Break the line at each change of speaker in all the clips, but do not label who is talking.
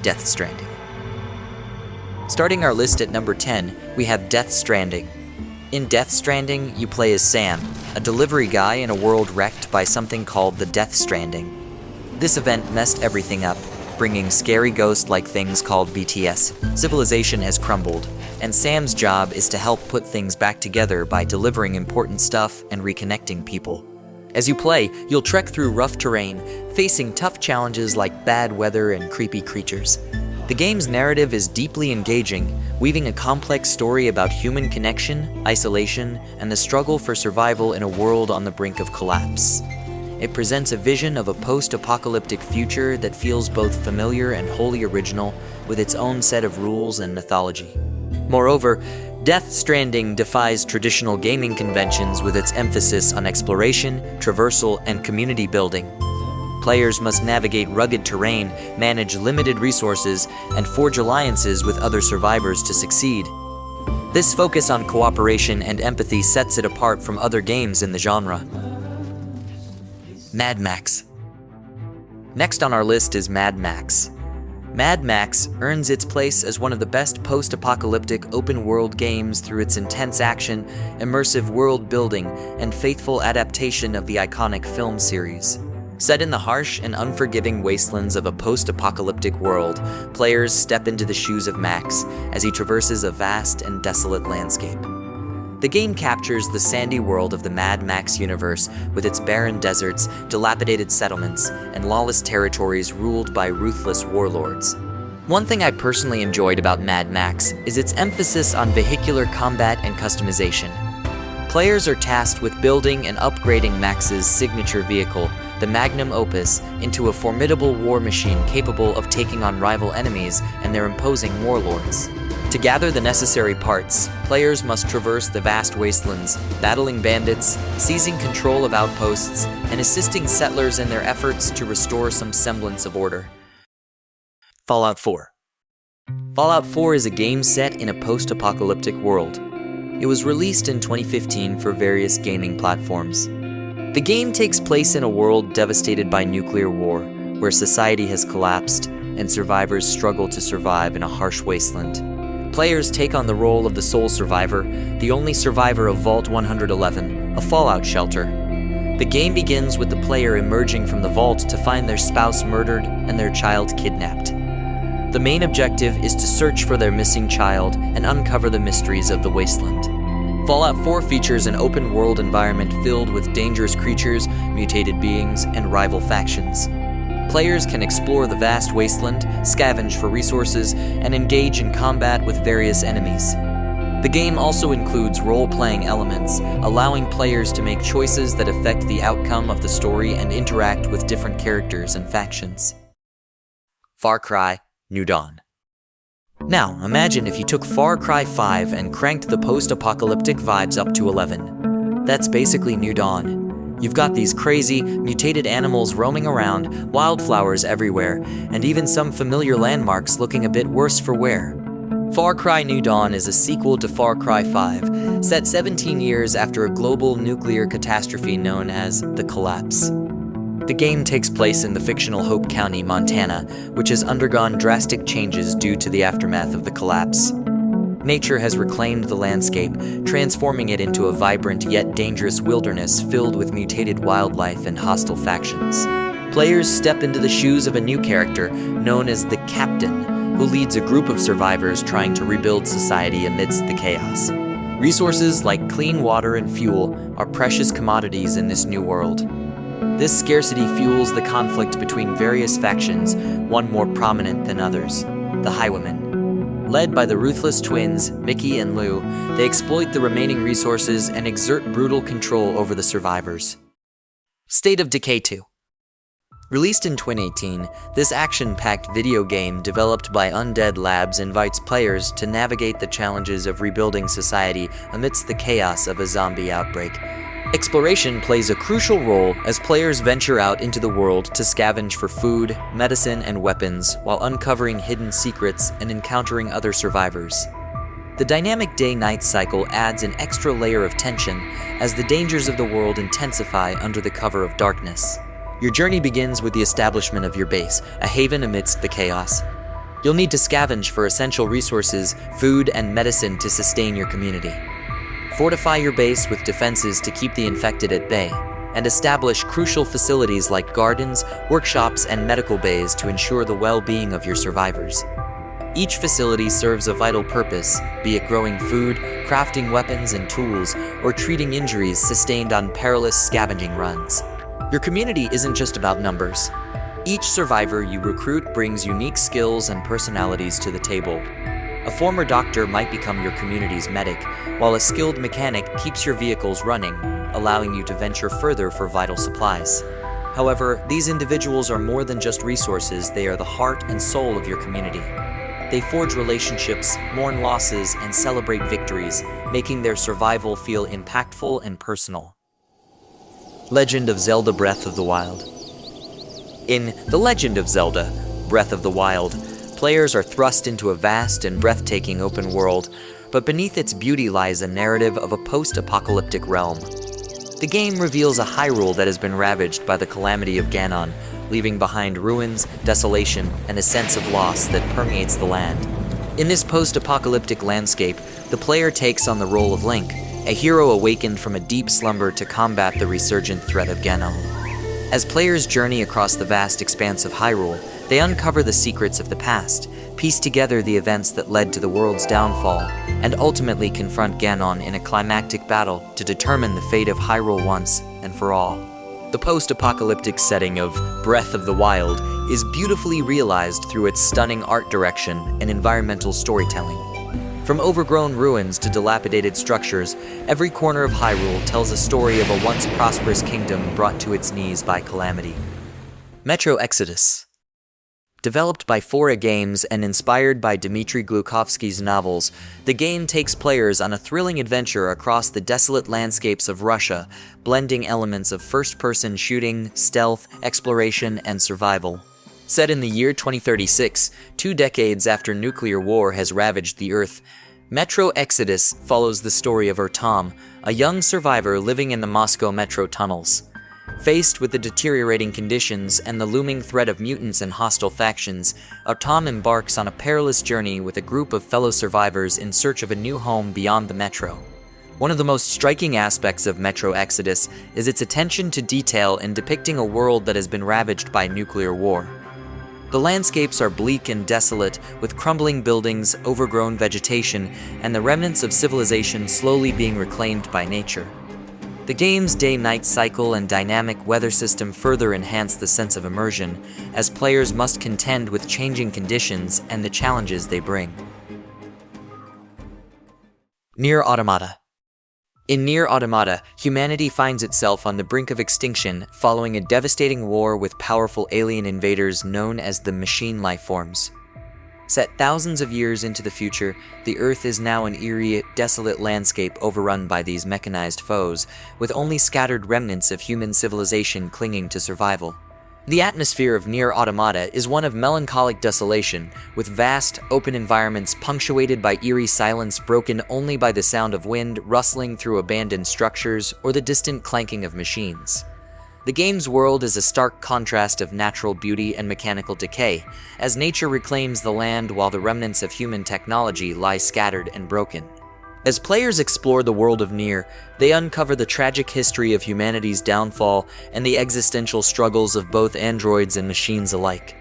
Death Stranding. Starting our list at number 10, we have Death Stranding. In Death Stranding, you play as Sam, a delivery guy in a world wrecked by something called the Death Stranding. This event messed everything up, bringing scary ghost-like things called BTS. Civilization has crumbled, and Sam's job is to help put things back together by delivering important stuff and reconnecting people. As you play, you'll trek through rough terrain, facing tough challenges like bad weather and creepy creatures. The game's narrative is deeply engaging, weaving a complex story about human connection, isolation, and the struggle for survival in a world on the brink of collapse. It presents a vision of a post-apocalyptic future that feels both familiar and wholly original, with its own set of rules and mythology. Moreover, Death Stranding defies traditional gaming conventions with its emphasis on exploration, traversal, and community building. Players must navigate rugged terrain, manage limited resources, and forge alliances with other survivors to succeed. This focus on cooperation and empathy sets it apart from other games in the genre. Mad Max. Next on our list is Mad Max. Mad Max earns its place as one of the best post-apocalyptic open-world games through its intense action, immersive world building, and faithful adaptation of the iconic film series. Set in the harsh and unforgiving wastelands of a post-apocalyptic world, players step into the shoes of Max as he traverses a vast and desolate landscape. The game captures the sandy world of the Mad Max universe with its barren deserts, dilapidated settlements, and lawless territories ruled by ruthless warlords. One thing I personally enjoyed about Mad Max is its emphasis on vehicular combat and customization. Players are tasked with building and upgrading Max's signature vehicle, the Magnum Opus, into a formidable war machine capable of taking on rival enemies and their imposing warlords. To gather the necessary parts, players must traverse the vast wastelands, battling bandits, seizing control of outposts, and assisting settlers in their efforts to restore some semblance of order. Fallout 4. Fallout 4 is a game set in a post-apocalyptic world. It was released in 2015 for various gaming platforms. The game takes place in a world devastated by nuclear war, where society has collapsed and survivors struggle to survive in a harsh wasteland. Players take on the role of the sole survivor, the only survivor of Vault 111, a fallout shelter. The game begins with the player emerging from the vault to find their spouse murdered and their child kidnapped. The main objective is to search for their missing child and uncover the mysteries of the wasteland. Fallout 4 features an open-world environment filled with dangerous creatures, mutated beings, and rival factions. Players can explore the vast wasteland, scavenge for resources, and engage in combat with various enemies. The game also includes role-playing elements, allowing players to make choices that affect the outcome of the story and interact with different characters and factions. Far Cry: New Dawn. Now, imagine if you took Far Cry 5 and cranked the post-apocalyptic vibes up to 11. That's basically New Dawn. You've got these crazy, mutated animals roaming around, wildflowers everywhere, and even some familiar landmarks looking a bit worse for wear. Far Cry New Dawn is a sequel to Far Cry 5, set 17 years after a global nuclear catastrophe known as the Collapse. The game takes place in the fictional Hope County, Montana, which has undergone drastic changes due to the aftermath of the collapse. Nature has reclaimed the landscape, transforming it into a vibrant yet dangerous wilderness filled with mutated wildlife and hostile factions. Players step into the shoes of a new character, known as the Captain, who leads a group of survivors trying to rebuild society amidst the chaos. Resources like clean water and fuel are precious commodities in this new world. This scarcity fuels the conflict between various factions, one more prominent than others, the Highwaymen. Led by the ruthless twins, Mickey and Lou, they exploit the remaining resources and exert brutal control over the survivors. State of Decay 2. Released in 2018, this action-packed video game developed by Undead Labs invites players to navigate the challenges of rebuilding society amidst the chaos of a zombie outbreak. Exploration plays a crucial role as players venture out into the world to scavenge for food, medicine, and weapons while uncovering hidden secrets and encountering other survivors. The dynamic day-night cycle adds an extra layer of tension as the dangers of the world intensify under the cover of darkness. Your journey begins with the establishment of your base, a haven amidst the chaos. You'll need to scavenge for essential resources, food, and medicine to sustain your community. Fortify your base with defenses to keep the infected at bay, and establish crucial facilities like gardens, workshops, and medical bays to ensure the well-being of your survivors. Each facility serves a vital purpose, be it growing food, crafting weapons and tools, or treating injuries sustained on perilous scavenging runs. Your community isn't just about numbers. Each survivor you recruit brings unique skills and personalities to the table. A former doctor might become your community's medic, while a skilled mechanic keeps your vehicles running, allowing you to venture further for vital supplies. However, these individuals are more than just resources, they are the heart and soul of your community. They forge relationships, mourn losses, and celebrate victories, making their survival feel impactful and personal. Legend of Zelda: Breath of the Wild. In The Legend of Zelda: Breath of the Wild, players are thrust into a vast and breathtaking open world, but beneath its beauty lies a narrative of a post-apocalyptic realm. The game reveals a Hyrule that has been ravaged by the calamity of Ganon, leaving behind ruins, desolation, and a sense of loss that permeates the land. In this post-apocalyptic landscape, the player takes on the role of Link, a hero awakened from a deep slumber to combat the resurgent threat of Ganon. As players journey across the vast expanse of Hyrule, they uncover the secrets of the past, piece together the events that led to the world's downfall, and ultimately confront Ganon in a climactic battle to determine the fate of Hyrule once and for all. The post-apocalyptic setting of Breath of the Wild is beautifully realized through its stunning art direction and environmental storytelling. From overgrown ruins to dilapidated structures, every corner of Hyrule tells a story of a once prosperous kingdom brought to its knees by calamity. Metro Exodus. Developed by Fora Games and inspired by Dmitry Glukovsky's novels, the game takes players on a thrilling adventure across the desolate landscapes of Russia, blending elements of first-person shooting, stealth, exploration, and survival. Set in the year 2036, 2 decades after nuclear war has ravaged the Earth, Metro Exodus follows the story of Ertom, a young survivor living in the Moscow metro tunnels. Faced with the deteriorating conditions and the looming threat of mutants and hostile factions, Ertom embarks on a perilous journey with a group of fellow survivors in search of a new home beyond the metro. One of the most striking aspects of Metro Exodus is its attention to detail in depicting a world that has been ravaged by nuclear war. The landscapes are bleak and desolate, with crumbling buildings, overgrown vegetation, and the remnants of civilization slowly being reclaimed by nature. The game's day-night cycle and dynamic weather system further enhance the sense of immersion, as players must contend with changing conditions and the challenges they bring. Nier Automata. In Nier Automata, humanity finds itself on the brink of extinction following a devastating war with powerful alien invaders known as the Machine Lifeforms. Set thousands of years into the future, the Earth is now an eerie, desolate landscape overrun by these mechanized foes, with only scattered remnants of human civilization clinging to survival. The atmosphere of Nier Automata is one of melancholic desolation, with vast, open environments punctuated by eerie silence broken only by the sound of wind rustling through abandoned structures or the distant clanking of machines. The game's world is a stark contrast of natural beauty and mechanical decay, as nature reclaims the land while the remnants of human technology lie scattered and broken. As players explore the world of Nier, they uncover the tragic history of humanity's downfall and the existential struggles of both androids and machines alike.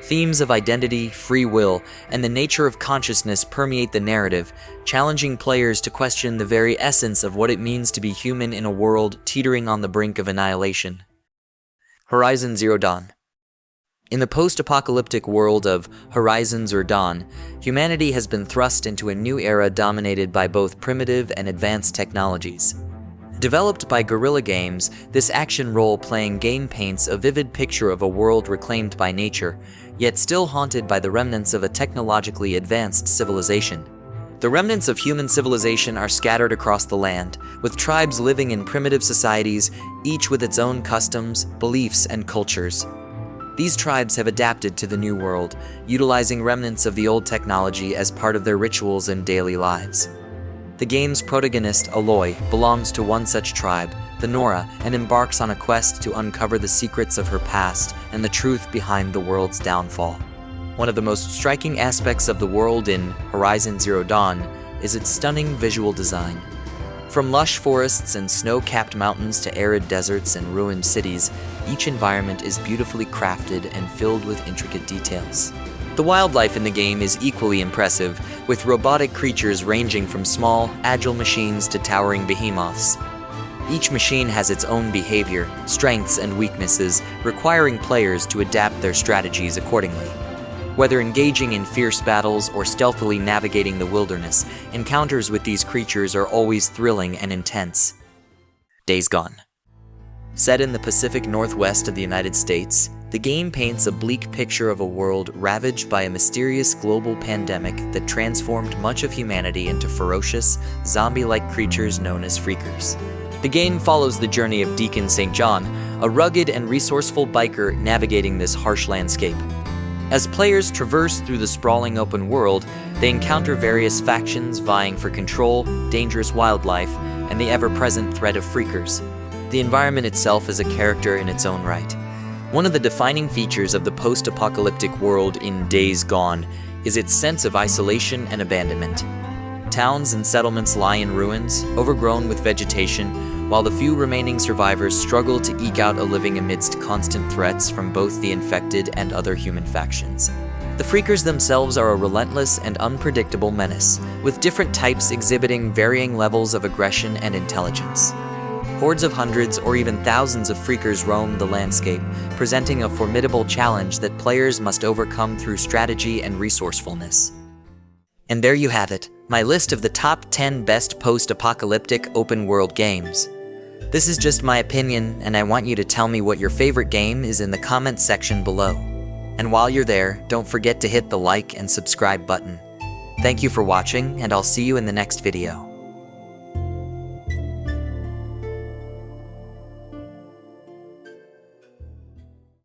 Themes of identity, free will, and the nature of consciousness permeate the narrative, challenging players to question the very essence of what it means to be human in a world teetering on the brink of annihilation. Horizon Zero Dawn. In the post-apocalyptic world of Horizon Zero Dawn, humanity has been thrust into a new era dominated by both primitive and advanced technologies. Developed by Guerrilla Games, this action role-playing game paints a vivid picture of a world reclaimed by nature, yet still haunted by the remnants of a technologically advanced civilization. The remnants of human civilization are scattered across the land, with tribes living in primitive societies, each with its own customs, beliefs, and cultures. These tribes have adapted to the new world, utilizing remnants of the old technology as part of their rituals and daily lives. The game's protagonist, Aloy, belongs to one such tribe, the Nora, and embarks on a quest to uncover the secrets of her past and the truth behind the world's downfall. One of the most striking aspects of the world in Horizon Zero Dawn is its stunning visual design. From lush forests and snow-capped mountains to arid deserts and ruined cities, each environment is beautifully crafted and filled with intricate details. The wildlife in the game is equally impressive, with robotic creatures ranging from small, agile machines to towering behemoths. Each machine has its own behavior, strengths, and weaknesses, requiring players to adapt their strategies accordingly. Whether engaging in fierce battles or stealthily navigating the wilderness, encounters with these creatures are always thrilling and intense. Days Gone. Set in the Pacific Northwest of the United States, the game paints a bleak picture of a world ravaged by a mysterious global pandemic that transformed much of humanity into ferocious, zombie-like creatures known as Freakers. The game follows the journey of Deacon St. John, a rugged and resourceful biker navigating this harsh landscape. As players traverse through the sprawling open world, they encounter various factions vying for control, dangerous wildlife, and the ever-present threat of Freakers. The environment itself is a character in its own right. One of the defining features of the post-apocalyptic world in Days Gone is its sense of isolation and abandonment. Towns and settlements lie in ruins, overgrown with vegetation, while the few remaining survivors struggle to eke out a living amidst constant threats from both the infected and other human factions. The Freakers themselves are a relentless and unpredictable menace, with different types exhibiting varying levels of aggression and intelligence. Hordes of hundreds or even thousands of Freakers roam the landscape, presenting a formidable challenge that players must overcome through strategy and resourcefulness. And there you have it, my list of the top 10 best post-apocalyptic open-world games. This is just my opinion, and I want you to tell me what your favorite game is in the comments section below. And while you're there, don't forget to hit the like and subscribe button. Thank you for watching, and I'll see you in the next video.